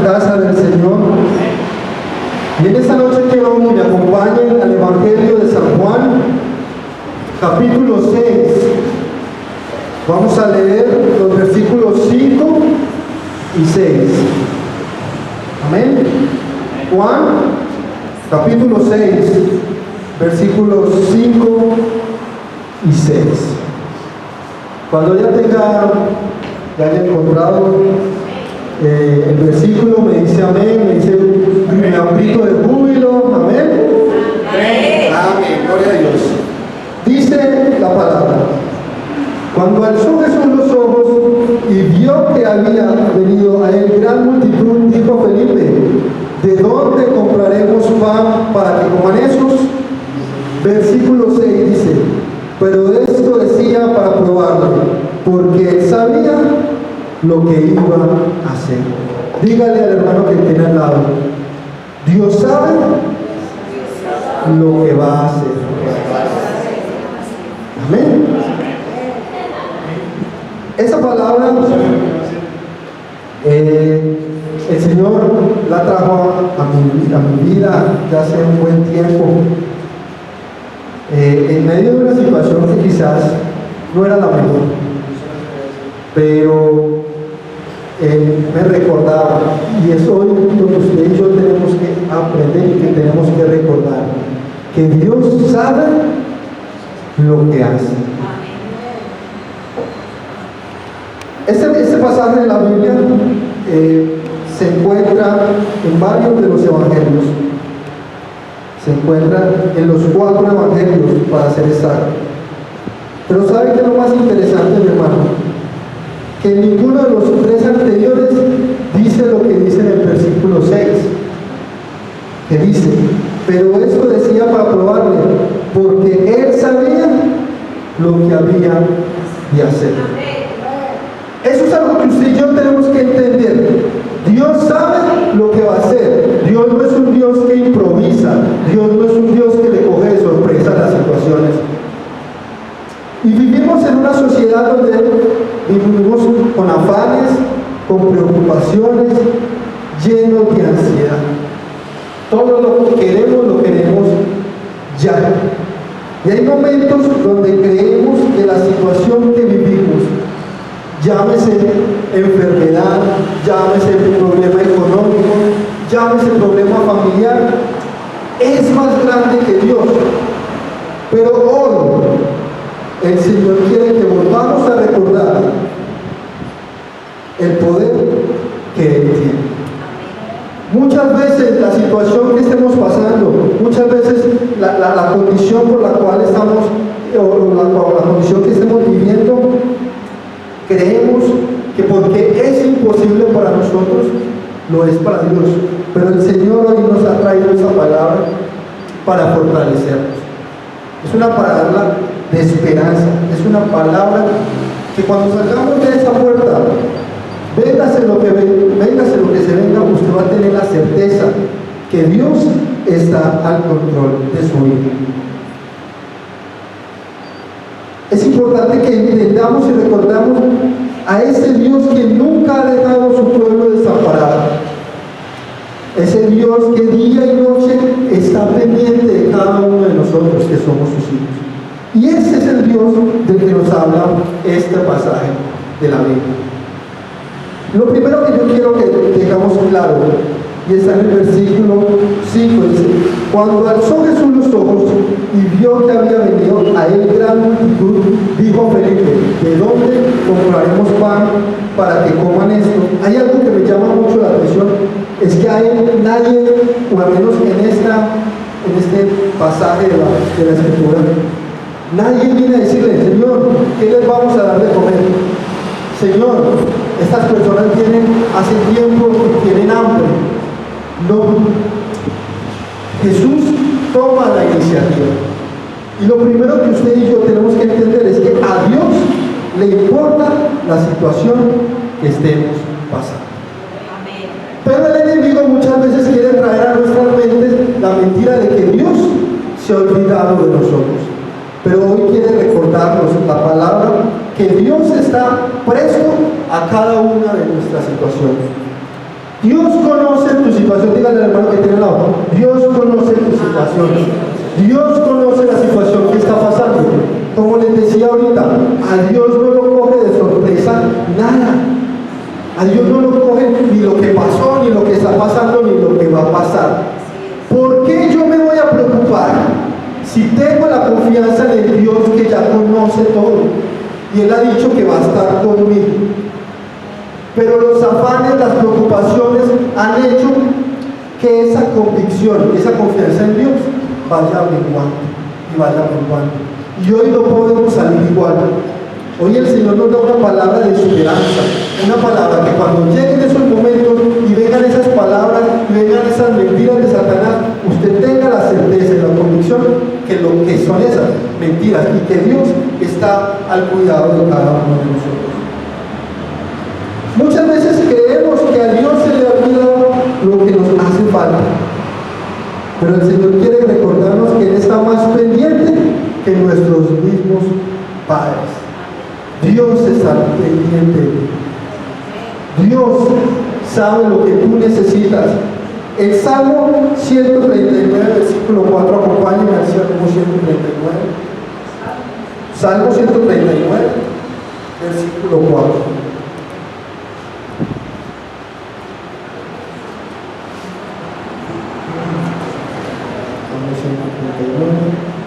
casa del Señor. Y en esta noche quiero que me acompañen al Evangelio de San Juan, capítulo 6. Vamos a leer los versículos 5 y 6. Amén. Juan, capítulo 6, versículos 5 y 6. Cuando ya haya encontrado el versículo, me dice amén, me dice me aprieto de júbilo, amén. Amén, gloria a Dios. Dice la palabra: cuando alzó Jesús los ojos y vio que había venido a él gran multitud, dijo a Felipe: ¿de dónde compraremos pan para que coman esos? Versículo 6 dice: pero esto decía para probarlo, porque él sabía lo que iba a hacer. Dígale al hermano que tiene al lado: Dios sabe lo que va a hacer. Amén. Esa palabra el Señor la trajo a mi vida ya hace un buen tiempo, en medio de una situación que quizás no era la mejor, pero me recordaba, y es hoy lo que usted y yo tenemos que aprender y que tenemos que recordar, que Dios sabe lo que hace. Este pasaje de la Biblia se encuentra en varios de los evangelios. Se encuentra en los 4 evangelios, para ser exacto. Pero ¿sabe qué es lo más interesante, mi hermano? Que ninguno de los 3 anteriores dice lo que dice en el versículo 6, que dice: pero esto decía para probarle, porque él sabía lo que había de hacer. Eso es algo que usted y yo tenemos que entender. Dios sabe lo que va a hacer. Dios no es un Dios que improvisa. Dios no es un Dios que le coge de sorpresa las situaciones. Y vivimos en una sociedad donde vivimos con afanes, con preocupaciones, llenos de ansiedad. Todo lo que queremos ya. Y hay momentos donde creemos que la situación que vivimos, llámese enfermedad, llámese problema económico, llámese problema familiar, es más grande que Dios. Pero hoy el Señor quiere que volvamos a recordar el poder que Él tiene. Muchas veces la situación que estemos pasando, muchas veces la condición por la cual estamos, o la condición que estemos viviendo, creemos que porque es imposible para nosotros, lo es para Dios. Pero el Señor hoy nos ha traído esa palabra para fortalecernos. Es una palabra de esperanza, es una palabra que cuando salgamos de esa puerta, véngase lo que se venga, usted va a tener la certeza que Dios está al control de su vida. Es importante que entendamos y recordamos a ese Dios que nunca ha dejado a su pueblo desamparado. Ese Dios que día y noche está pendiente de cada uno de nosotros que somos sus hijos. Y ese es el Dios del que nos habla este pasaje de la Biblia. Lo primero que yo quiero que tengamos claro, y está en el versículo 5, dice: cuando alzó Jesús los ojos y vio que había venido a él gran multitud, dijo a Felipe: ¿de dónde compraremos pan para que coman esto? Hay algo que me llama mucho la atención, es que a él nadie, o al menos en este pasaje de la Escritura, nadie viene a decirle: Señor, ¿qué les vamos a dar de comer? Señor, estas personas vienen hace tiempo y tienen hambre. No. Jesús toma la iniciativa. Y lo primero que usted y yo tenemos que entender es que a Dios le importa la situación que estemos pasando. Pero el enemigo muchas veces quiere traer a nuestras mentes la mentira de que Dios se ha olvidado de nosotros. Pero hoy quiere recordarnos la palabra que Dios está presto a cada una de nuestras situaciones. Dios conoce tu situación. Dígale al hermano que tiene al lado. Dios conoce tu situación. Dios conoce la situación que está pasando. Como les decía ahorita, a Dios no lo coge de sorpresa nada. A Dios no lo coge ni lo que pasó, ni lo que está pasando, ni lo que va a pasar. ¿Por qué yo me voy a preocupar si tengo la confianza en el Dios que ya conoce todo? Y Él ha dicho que va a estar conmigo. Pero los afanes, las preocupaciones han hecho que esa convicción, esa confianza en Dios vaya menguando y vaya menguando. Y hoy no podemos salir igual. Hoy el Señor nos da una palabra de esperanza, una palabra que cuando lleguen esos momentos y vengan esas palabras y vengan esas mentiras de Satanás, usted tenga la certeza y la convicción que lo que son esas mentiras y que Dios está al cuidado de cada uno de nosotros. Muchas veces creemos que a Dios se le ha olvidado lo que nos hace falta, pero el Señor quiere recordarnos que Él está más pendiente que nuestros mismos padres. Dios está pendiente. Dios sabe lo que tú necesitas. El Salmo 139, versículo 4, acompáñenme al Salmo 139. Salmo 139, versículo 4.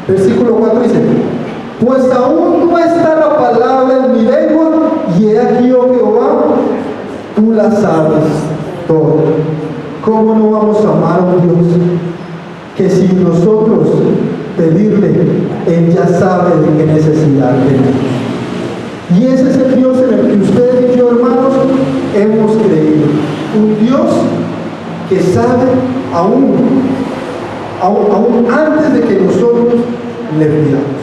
Versículo 4 dice: pues aún no está la palabra en mi lengua, y he aquí, oh Jehová, tú la sabes todo. ¿Cómo no vamos a amar a un Dios que sin nosotros pedirle, Él ya sabe de qué necesidad tenemos? Y ese es el Dios en el que ustedes y yo, hermanos, hemos creído. Un Dios que sabe aún antes de que nosotros le pidamos.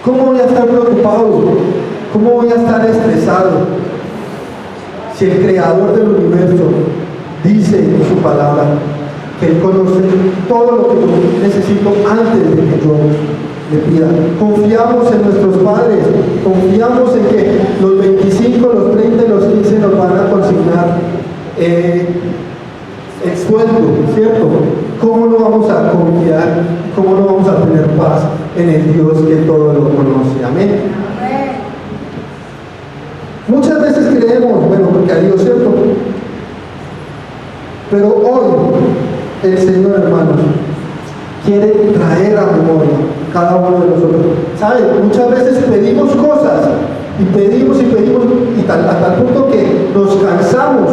¿Cómo voy a estar preocupado? ¿Cómo voy a estar estresado? Si el Creador del universo dice en su palabra que Él conoce todo lo que yo necesito antes de que yo le pida. Confiamos en nuestros padres, confiamos en que los 25, los 30 y los 15 nos van a consignar el sueldo, ¿cierto? ¿Cómo no vamos a confiar? ¿Cómo no vamos a tener paz en el Dios que todo lo conoce? Amén. Muchas veces creemos, bueno, porque a Dios, ¿cierto? Pero hoy el Señor, hermanos, quiere traer a memoria cada uno de nosotros. ¿Saben? Muchas veces pedimos cosas y pedimos y hasta el punto que nos cansamos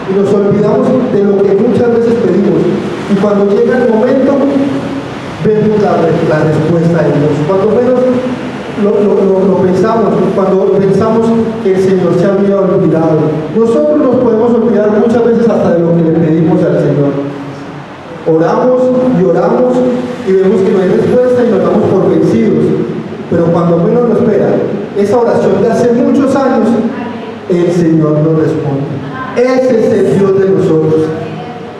y nos olvidamos de lo que muchas veces pedimos. Y cuando llega el momento, vemos la respuesta de Dios. Cuando menos lo pensamos, cuando pensamos que el Señor se había olvidado. Nosotros nos podemos olvidar muchas veces hasta de lo que le pedimos al Señor. Oramos y vemos que no hay respuesta y nos damos por vencidos. Pero cuando menos lo espera, esa oración de hace muchos años, el Señor nos responde. Ese es el Dios de nosotros.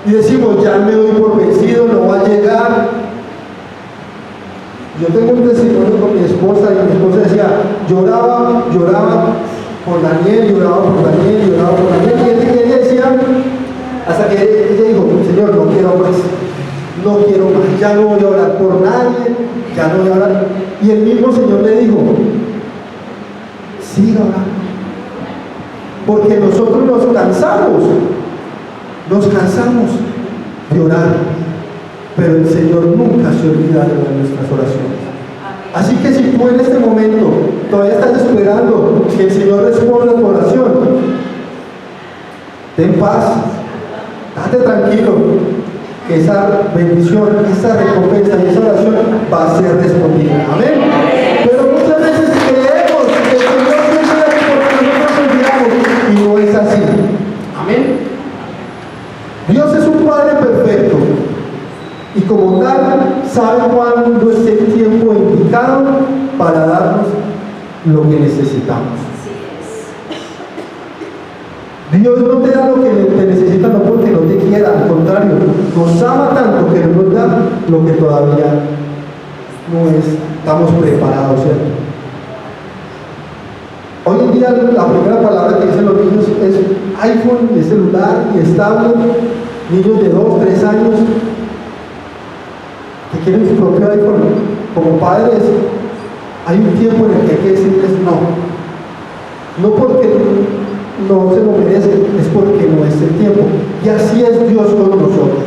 Y decimos, ya me doy por vencido, no va a llegar. Yo tengo un testimonio con mi esposa y mi esposa decía, lloraba por Daniel, y ella decía, hasta que ella dijo, Señor, no quiero más, ya no voy a orar por nadie, ya no voy a orar. Y el mismo Señor le dijo, siga orando, porque nosotros nos cansamos de orar, pero el Señor nunca se olvida de nuestras oraciones. Así que si tú en este momento todavía estás esperando que el Señor responda a tu oración, ten paz, date tranquilo, que esa bendición, esa recompensa y esa oración va a ser respondida. Amén. Pero muchas veces creemos que el Señor siempre hace porque nosotros olvidamos, y no es así. Amén. Dios es un Padre perfecto y como tal sabe cuándo es el tiempo indicado para darnos lo que necesitamos. Dios no te da lo que te necesita no porque no te quiera, al contrario, nos ama tanto que nos da lo que todavía no estamos preparados, ¿cierto? Hoy en día la primera palabra que dicen los niños es iPhone, y es celular, y es tablet. Niños de 2, 3 años que quieren su propio iPhone. Como padres, hay un tiempo en el que hay que decirles no. No porque no se lo merecen, es porque no es el tiempo. Y así es Dios con nosotros.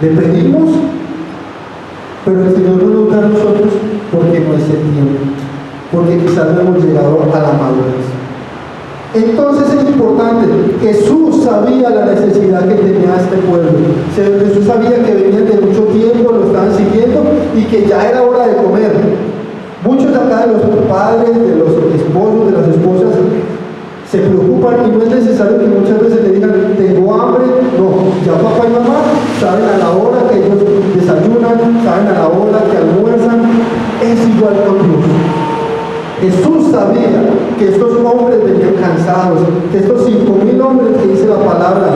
Le pedimos, pero el Señor no nos da a nosotros porque no es el tiempo, porque quizás no hemos llegado a la madurez. Entonces es importante, Jesús sabía la necesidad que tenía este pueblo. Jesús sabía que venían de mucho tiempo, lo estaban siguiendo y que ya era hora de comer. Muchos acá de los padres, de los esposos, de las esposas, se preocupan y no es necesario que muchas veces le digan, tengo hambre. No, ya papá y mamá saben a la hora que ellos desayunan, saben a la hora que almuerzan. Es igual con Dios. Jesús sabía que estos hombres venían cansados, que estos 5,000 hombres que dice la palabra,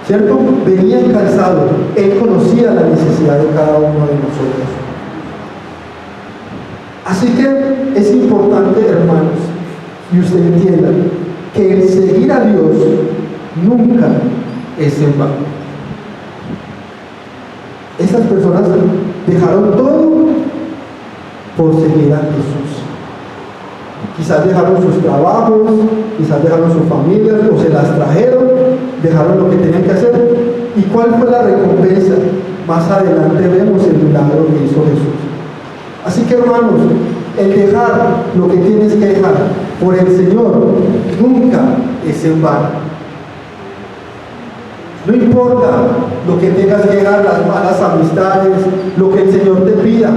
¿cierto? Venían cansados. Él conocía la necesidad de cada uno de nosotros. Así que es importante, hermanos, y usted entienda que el seguir a Dios nunca es en vano. Estas personas dejaron todo por seguir a Jesús. Quizás dejaron sus trabajos, quizás dejaron sus familias, o se las trajeron, dejaron lo que tenían que hacer. ¿Y cuál fue la recompensa? Más adelante vemos el milagro que hizo Jesús. Así que, hermanos, el dejar lo que tienes que dejar por el Señor nunca es en vano. No importa lo que tengas que dejar, las malas amistades, lo que el Señor te pida,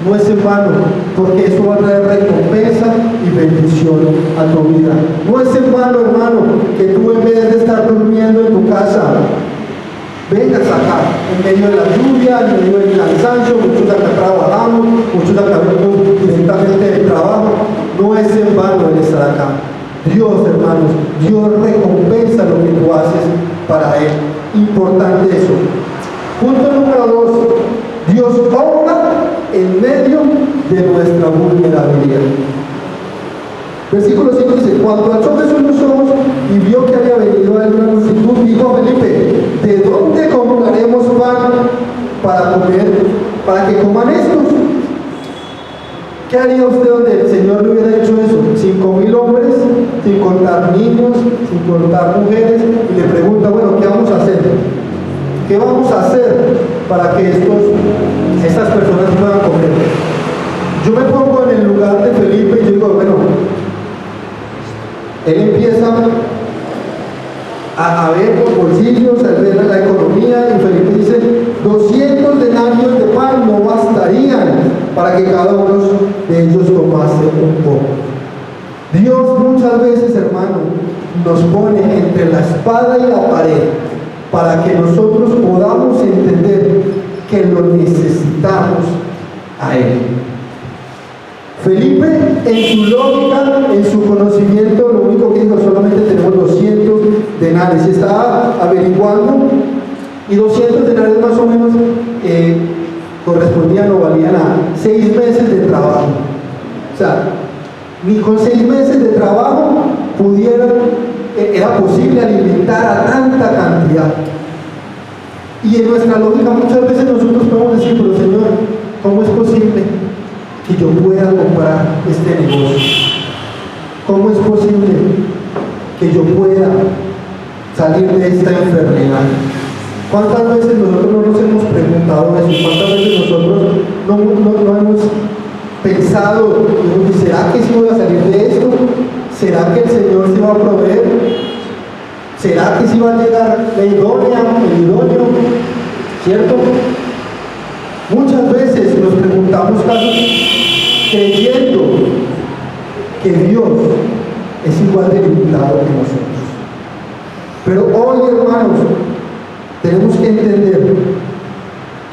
no es en vano, porque eso va a traer recompensa y bendición a tu vida. No es en vano, hermano, que tú en vez de estar durmiendo en tu casa, vengas acá, en medio de la lluvia, en medio del cansancio, muchos acá trabajamos, muchos acá venimos directamente del trabajo. No es en vano el estar acá. Dios, hermanos, Dios recompensa lo que tú haces para Él. Importante eso. Punto número 2. Dios obra en medio de nuestra vulnerabilidad. Versículo 5 dice, cuando alzó Jesús los ojos y vio que había venido a él una multitud, dijo a Felipe, ¿de dónde compraremos pan para que coman estos? ¿Qué haría usted donde el Señor le hubiera hecho eso? 5,000 hombres, sin contar niños, sin contar mujeres, y le pregunta, bueno, ¿qué vamos a hacer? ¿Qué vamos a hacer para que estas personas puedan comer? Yo me pongo en el lugar de Felipe y yo digo, bueno, él empieza a ver los bolsillos, a ver la economía, y Felipe dice, 200 denarios de pan no bastarían para que cada uno de ellos tomase un poco. Dios muchas veces, hermano, nos pone entre la espada y la pared para que nosotros podamos entender que lo necesitamos a Él. Felipe, en su lógica, en su conocimiento, lo único que dijo, solamente tenemos 200 denarios. Y estaba averiguando, y 200 denarios más o menos correspondían o valían a 6 meses de trabajo. O sea, ni con 6 meses de trabajo era posible alimentar a tanta cantidad. Y en nuestra lógica muchas veces nosotros podemos decir, pero Señor, ¿cómo es posible que yo pueda comprar este negocio? ¿Cómo es posible que yo pueda salir de esta enfermedad? ¿Cuántas veces nosotros no nos hemos preguntado eso? ¿Cuántas veces nosotros no hemos pensado, ¿será que sí voy a salir de esto? ¿Será que el Señor se va a proveer? ¿Será que sí va a llegar la idónea, el idóneo? ¿Cierto? Muchas veces nos preguntamos casos creyendo que Dios es igual de limitado que nosotros. Pero hoy, hermanos, tenemos que entender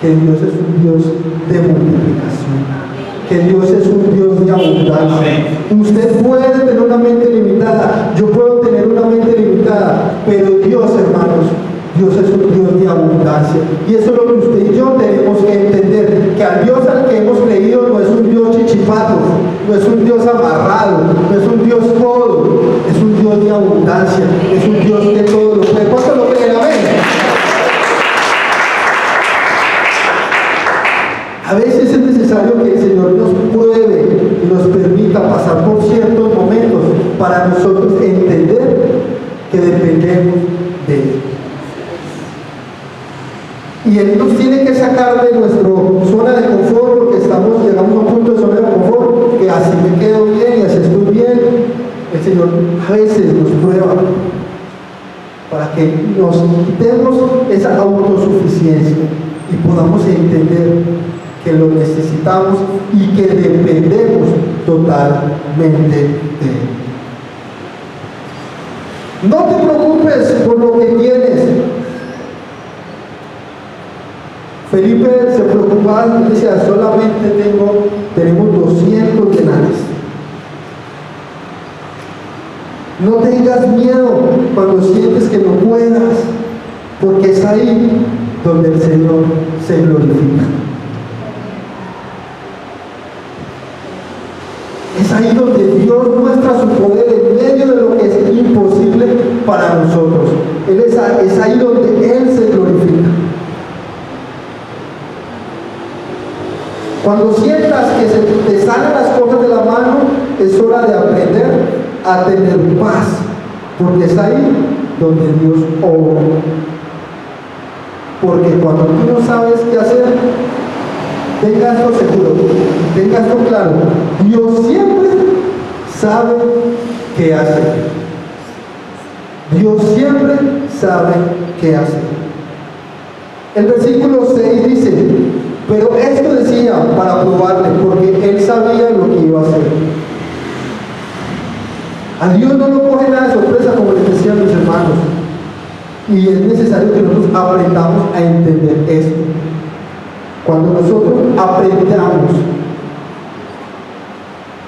que Dios es un Dios de multiplicación, que Dios es un Dios de abundancia. Usted puede tener una mente limitada, yo puedo tener una mente limitada, pero Dios, hermanos, Dios es un Dios de abundancia. Y eso es lo que usted y yo tenemos que entender, que al Dios al que hemos creído no es un Dios chichipato, no es un Dios amarrado, no es un Dios codo, es un Dios de abundancia, es un Dios que todo lo puede. ¿Cuántos lo creen? Amén. A veces es necesario que el Señor nos pruebe y nos permita pasar por ciertos momentos para nosotros entender que dependemos de Él. Y Él nos tiene que sacar de nuestra zona de confort, porque llegamos a un punto de zona de confort, que así me quedo bien y así estoy bien. El Señor a veces nos prueba para que nos quitemos esa autosuficiencia y podamos entender que lo necesitamos y que dependemos totalmente de Él. No te preocupes por lo que tienes. Felipe se preocupaba y decía, solamente tenemos 200 denarios. No tengas miedo cuando sientes que no puedas, porque es ahí donde el Señor se glorifica. Es ahí donde Dios muestra su poder en medio de lo que es imposible para nosotros. Es ahí donde Él se glorifica. Cuando sientas que se te salen las cosas de la mano, es hora de aprender a tener paz, porque es ahí donde Dios obra. Porque cuando tú no sabes qué hacer, tenga esto seguro, tenga esto claro, Dios siempre sabe qué hacer. Dios siempre sabe qué hacer. El versículo 6 dice, pero esto decía para probarle, porque Él sabía lo que iba a hacer. A Dios no lo coge nada de sorpresa, como les decían mis hermanos. Y es necesario que nosotros aprendamos a entender esto. Cuando nosotros aprendamos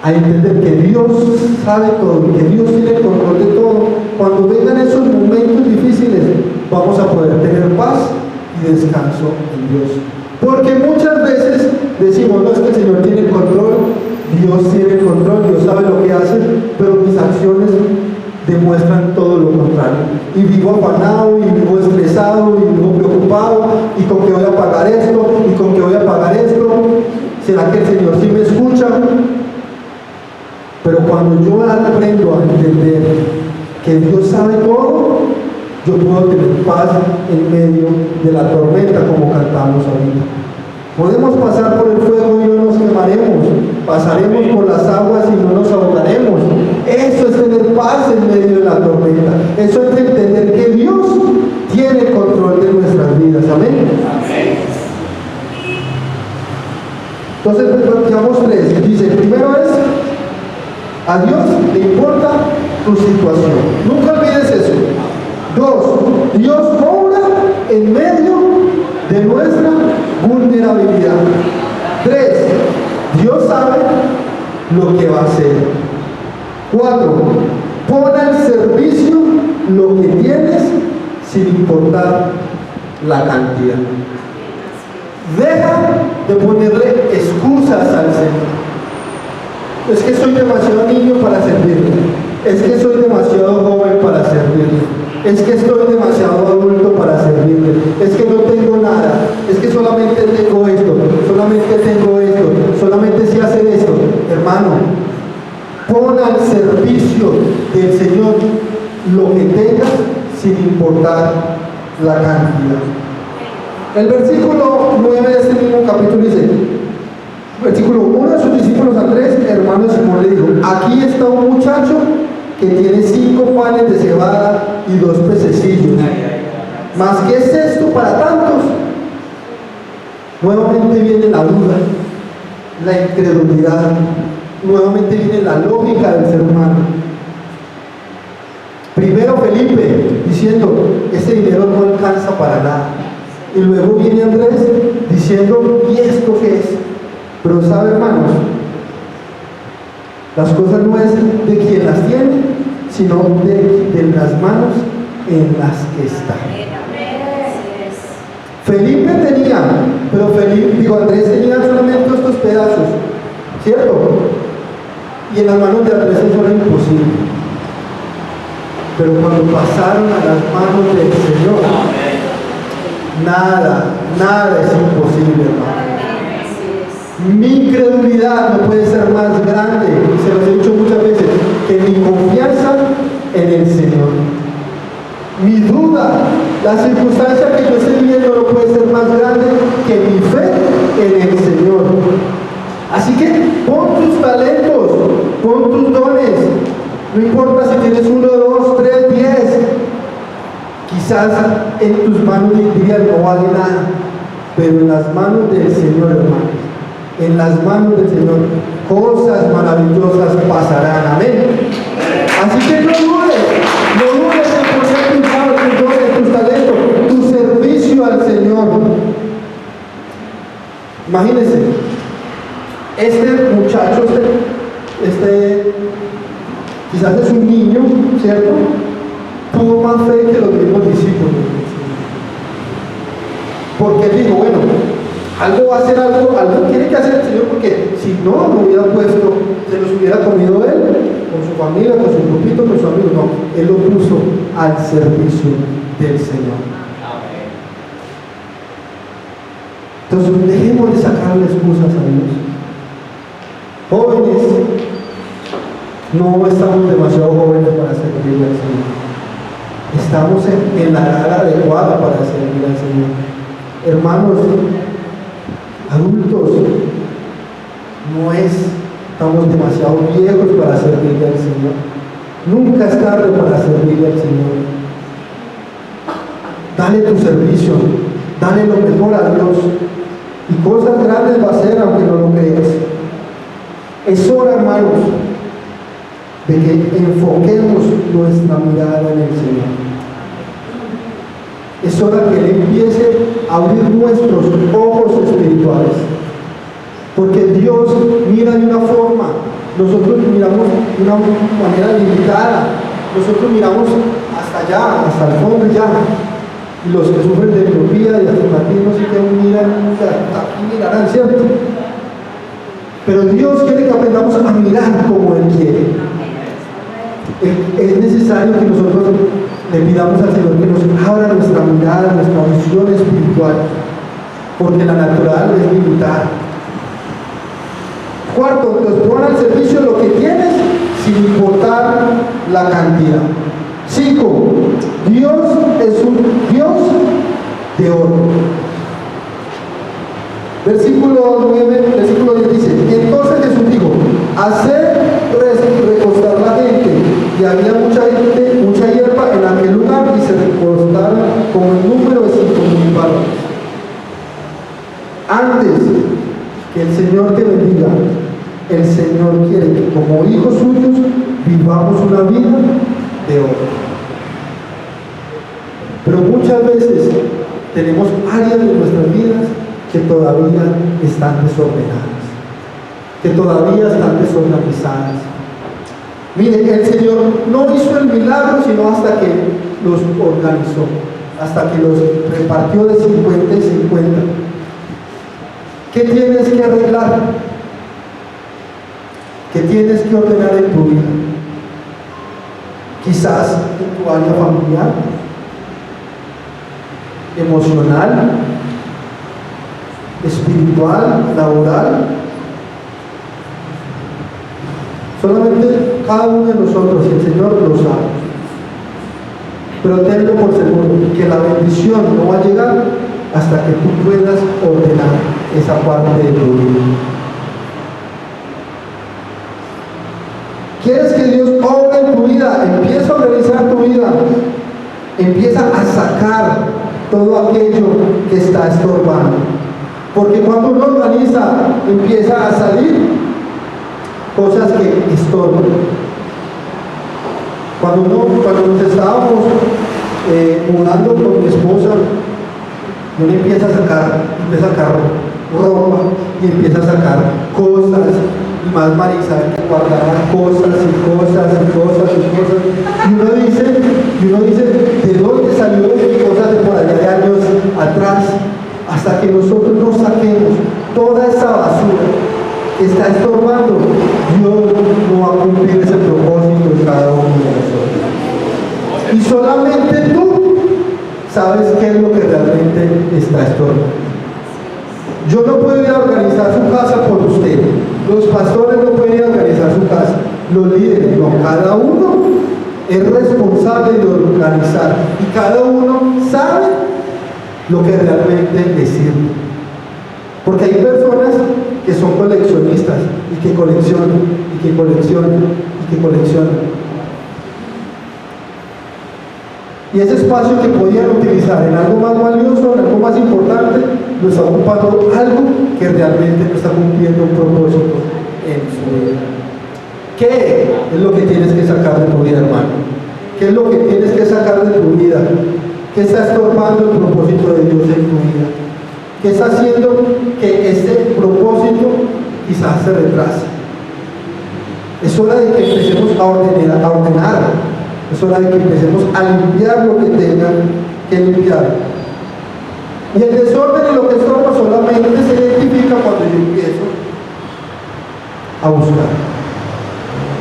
a entender que Dios sabe todo, que Dios tiene el control de todo, cuando vengan esos momentos difíciles, vamos a poder tener paz y descanso en Dios. Porque muchas veces decimos, no, es que el Señor tiene el control, Dios tiene el control, Dios sabe lo que hace, pero mis acciones demuestran todo lo contrario. Y vivo afanado, y vivo estresado, y vivo preocupado, y con que voy a pagar esto, y con que voy a pagar esto. ¿Será que el Señor sí me escucha? Pero cuando yo aprendo a entender que Dios sabe todo, yo puedo tener paz en medio de la tormenta, como cantamos ahorita. Podemos pasar por el fuego y no nos quemaremos, pasaremos por las aguas y no nos ahogaremos. Eso es tener paz en medio de la tormenta. Eso es entender que Dios tiene el control de nuestras vidas. Amén. Amén. Entonces, planteamos tres. Dice, primero es, a Dios le importa tu situación. Nunca olvides eso. 2, Dios obra en medio de nuestra vulnerabilidad. 3, Dios sabe lo que va a hacer. 4, pon al servicio lo que tienes sin importar la cantidad. Deja de ponerle excusas al Señor. Es que soy demasiado niño para servirle. Es que soy demasiado joven para servirle. Es que estoy demasiado adulto para servirle. Es que no tengo nada. Es que solamente tengo esto. Solamente tengo esto. Solamente sé hacer esto. Hermano, pon al servicio del Señor lo que tengas sin importar la cantidad. El versículo 9 de este mismo capítulo dice, versículo 1 de sus discípulos a 3, hermano Simón le dijo, aquí está un muchacho que tiene 5 panes de cebada y 2 pececillos. ¿Mas qué es esto para tantos? Nuevamente viene la duda, la incredulidad, nuevamente viene la lógica del ser humano. Primero Felipe diciendo, ese dinero no alcanza para nada. Y luego viene Andrés diciendo, ¿y esto qué es? Pero sabe, hermanos, las cosas no es de quien las tiene, sino de las manos en las que están. Felipe tenía, pero Andrés tenía solamente estos pedazos, ¿cierto? Y en las manos de Andrés eso era imposible. Pero cuando pasaron a las manos del Señor, nada es imposible, hermano. Mi incredulidad no puede ser más grande, y se los he dicho muchas veces, que mi confianza en el Señor. Mi duda, la circunstancia que yo estoy viviendo no puede ser más grande que mi fe en el Señor. Así que pon tus talentos, pon tus dones, no importa si tienes 1, 2, 3, 10, quizás en tus manos dirías no vale nada, pero en las manos del Señor, hermanos, en las manos del Señor, cosas maravillosas pasarán, amén. Así que no dudes en poner tus manos, tus dones, tus talentos, tu servicio al Señor. Imagínense, este muchacho, quizás es un niño, ¿cierto? Tuvo más fe que los mismos discípulos. Porque él dijo, bueno, algo va a hacer, algo tiene que hacer el Señor, porque si no, lo hubiera puesto, se los hubiera comido él, con su familia, con su grupito, con sus amigos. No, él lo puso al servicio del Señor. Entonces, dejemos de sacarle excusas a Dios. Jóvenes, no estamos demasiado jóvenes para servirle al Señor. Estamos en la edad adecuada para servir al Señor. Hermanos, adultos, estamos demasiado viejos para servirle al Señor. Nunca es tarde para servirle al Señor. Dale tu servicio, dale lo mejor a Dios, y cosas grandes va a hacer aunque no lo creas. Es hora, hermanos, de que enfoquemos nuestra mirada en el Señor. Es hora que Él empiece a abrir nuestros ojos espirituales, porque Dios mira de una forma, nosotros miramos de una manera limitada, nosotros miramos hasta allá, hasta el fondo ya, y los que sufren de miopía y astigmatismo sí que miran, aquí mirarán, ¿cierto? Pero Dios quiere que aprendamos a mirar como Él quiere. Es necesario que nosotros le pidamos al Señor que nos abra nuestra mirada, nuestra visión espiritual, porque la natural es limitada. Cuarto, entonces pon al servicio lo que tienes sin importar la cantidad. 5. Dios es un Dios de oro. Versículo 10 dice: entonces Jesús dijo, haced recostar la gente. Y había mucha hierba en aquel lugar, y se recostaron como el número de 5,000 varones. Antes que el Señor te bendiga, el Señor quiere que como hijos suyos vivamos una vida de oro. Pero muchas veces tenemos áreas de nuestras vidas que todavía están desordenadas, que todavía están desorganizadas. Mire, el Señor no hizo el milagro sino hasta que los organizó, hasta que los repartió de 50 y 50. ¿Qué tienes que arreglar? ¿Qué tienes que ordenar en tu vida? Quizás en tu área familiar, emocional, espiritual, laboral. Solamente cada uno de nosotros, y el Señor lo sabe. Pero tenlo por seguro que la bendición no va a llegar hasta que tú puedas ordenar esa parte de tu vida. ¿Quieres que Dios obre en tu vida? Empieza a organizar tu vida. Empieza a sacar todo aquello que está estorbando. Porque cuando uno organiza, empieza a salir cosas que estorban. Cuando nos estábamos mudando con mi esposa, uno empieza a sacar ropa y empieza a sacar cosas, y más Marisa que guardaba cosas y cosas y cosas y cosas, y uno dice, ¿de dónde salió esas cosas de por allá de años atrás? sabes qué es lo que realmente está estorbando. Yo no puedo ir a organizar su casa por usted. Los pastores no pueden ir a organizar su casa. Los líderes, no. Cada uno es responsable de organizar. Y cada uno sabe lo que realmente le sirve. Porque hay personas que son coleccionistas y que coleccionan, y que coleccionan, y que coleccionan. Y ese espacio que podían utilizar en algo más valioso, en algo más importante, lo está ocupando algo que realmente no está cumpliendo un propósito en su vida. ¿Qué es lo que tienes que sacar de tu vida, hermano? ¿Qué es lo que tienes que sacar de tu vida? ¿Qué está estorbando el propósito de Dios en tu vida? ¿Qué está haciendo que ese propósito quizás se retrase? Es hora de que empecemos a ordenar. Es hora de que empecemos a limpiar lo que tengan que limpiar. Y el desorden y lo que estorba solamente se identifica cuando yo empiezo a buscar,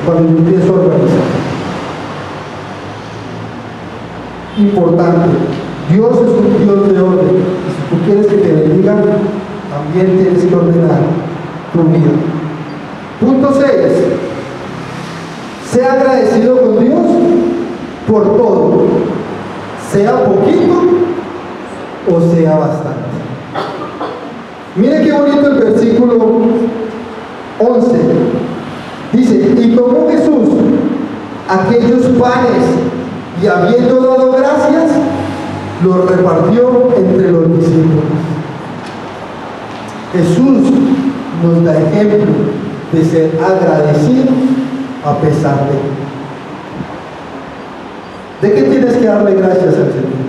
cuando yo empiezo a organizar. Importante, Dios es un Dios de orden. Y si tú quieres que te bendiga, también tienes que ordenar tu vida. Punto 6. Sea agradecido con Dios por todo, sea poquito o sea bastante. Mire qué bonito el versículo 11. Dice, y tomó Jesús aquellos panes y habiendo dado gracias, los repartió entre los discípulos. Jesús nos da ejemplo de ser agradecido a pesar de. ¿De qué tienes que darle gracias al Señor?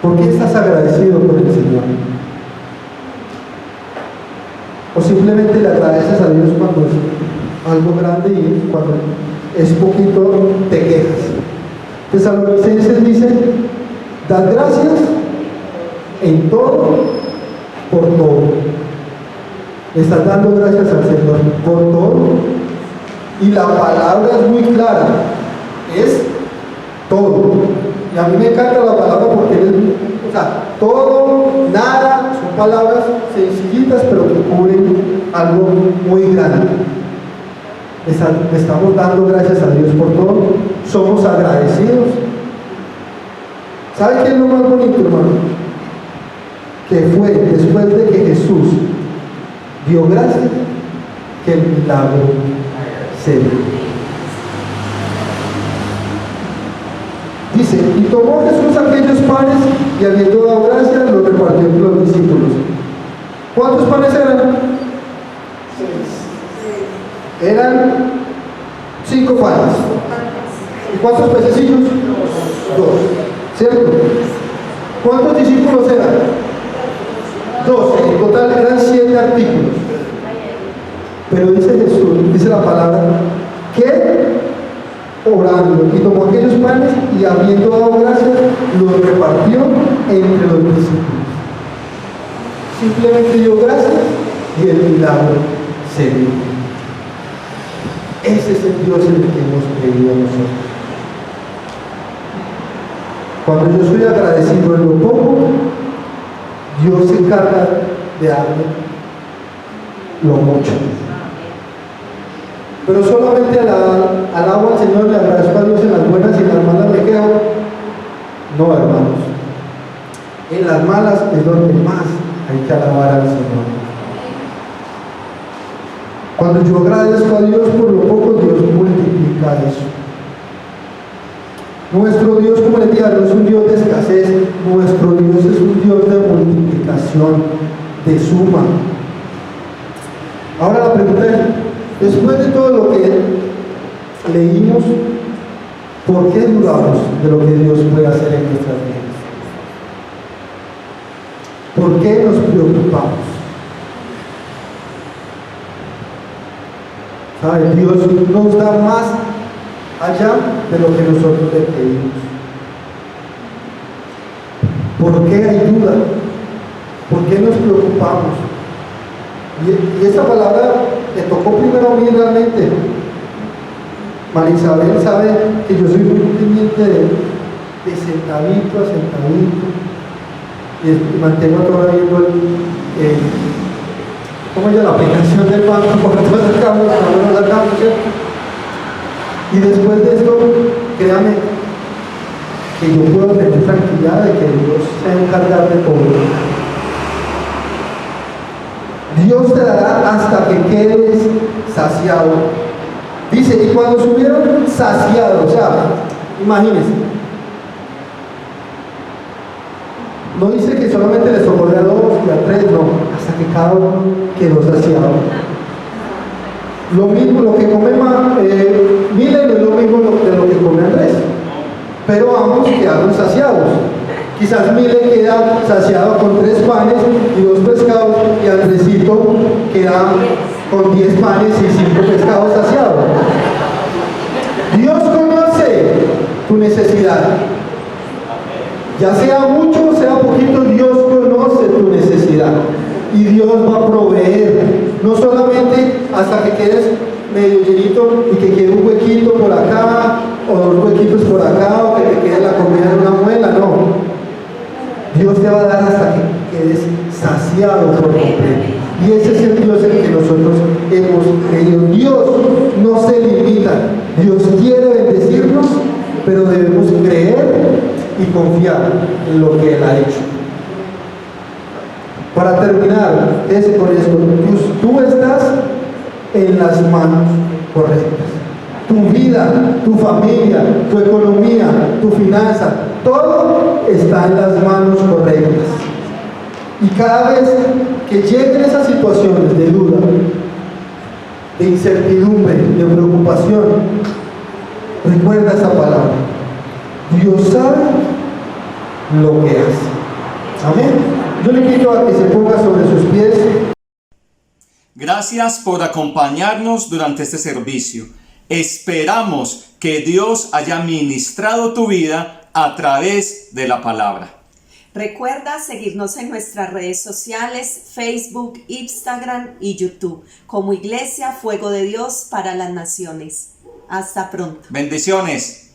¿Por qué estás agradecido con el Señor? O simplemente le agradeces a Dios cuando es algo grande y cuando es poquito te quejas. Tesalonicenses dice, dad gracias en todo, por todo. Le estás dando gracias al Señor por todo. Y la palabra es muy clara, es todo. Y a mí me encanta la palabra porque todo, nada, son palabras sencillitas pero que cubren algo muy grande. Le estamos dando gracias a Dios por todo, somos agradecidos. ¿Sabe qué es lo más bonito, hermano? Que fue después de que Jesús dio gracias que el milagro se dio. Dice, y tomó Jesús aquellos panes y habiendo dado gracias, los repartió entre los discípulos. ¿Cuántos panes eran? 6. Eran 5 panes. ¿Y cuántos pececillos? 2. ¿Cierto? ¿Cuántos discípulos eran? 12. En total eran 7 artículos. Pero dice Jesús, dice la palabra, que orando, y tomó aquellos panes y habiendo dado gracias, los repartió entre los discípulos. Simplemente dio gracias y el milagro se dio. Ese es el Dios en el que hemos creído nosotros. Cuando yo soy agradecido en lo poco, Dios se encarga de darme lo mucho. Pero solamente alabo al Señor, le agradezco a Dios en las buenas y en las malas me quedo. No, hermanos. En las malas es donde más hay que alabar al Señor. Cuando yo agradezco a Dios por lo poco, Dios multiplica eso. Nuestro Dios, como les decía, no es un Dios de escasez, nuestro Dios es un Dios de multiplicación, de suma. Ahora la pregunta es, después de todo lo que leímos, ¿por qué dudamos de lo que Dios puede hacer en nuestras vidas? ¿Por qué nos preocupamos? ¿Sabe? Dios nos da más allá de lo que nosotros le pedimos. ¿Por qué hay duda? ¿Por qué nos preocupamos? Y esta palabra me tocó primero a mí realmente. María Isabel sabe que yo soy muy pendiente de centavito a centavito y mantengo todo viendo ¿cómo es la aplicación del banco? Porque todos sacamos, no sacamos, ¿cierto? Y después de esto, créame que yo puedo tener tranquilidad de que Dios se va a encargar de todo. Dios te dará hasta que quedes saciado. Dice, y cuando subieron saciados, o sea, imagínense, no dice que solamente les tocó de a 2 y a 3, no, hasta que cada uno quedó saciado. Lo mismo, lo que come Milen no es lo mismo de lo que come Andrés, pero ambos quedaron saciados. Quizás Milen queda saciado con 3 panes y 2 pescados, y Andresito queda con 10 panes y 5 pescados saciados. Dios conoce tu necesidad. Ya sea mucho o sea poquito, Dios conoce tu necesidad. Y Dios va a proveer. No solamente hasta que quedes medio llenito y que quede un huequito por acá, o 2 huequitos por acá, o que te quede la comida en una muela, no. Dios te va a dar hasta que quedes saciado por completo. Y ese es el Dios en el que nosotros hemos creído. Dios no se limita. Dios quiere bendecirnos, pero debemos creer y confiar en lo que Él ha hecho. Para terminar, con esto, tú estás en las manos correctas. Tu vida, tu familia, tu economía, tu finanza, todo está en las manos correctas. Y cada vez que lleguen esas situaciones de duda, de incertidumbre, de preocupación, recuerda esa palabra. Dios sabe lo que hace. Amén. Yo le invito a que se ponga sobre sus pies. Gracias por acompañarnos durante este servicio. Esperamos que Dios haya ministrado tu vida a través de la palabra. Recuerda seguirnos en nuestras redes sociales, Facebook, Instagram y YouTube, como Iglesia Fuego de Dios para las Naciones. Hasta pronto. Bendiciones.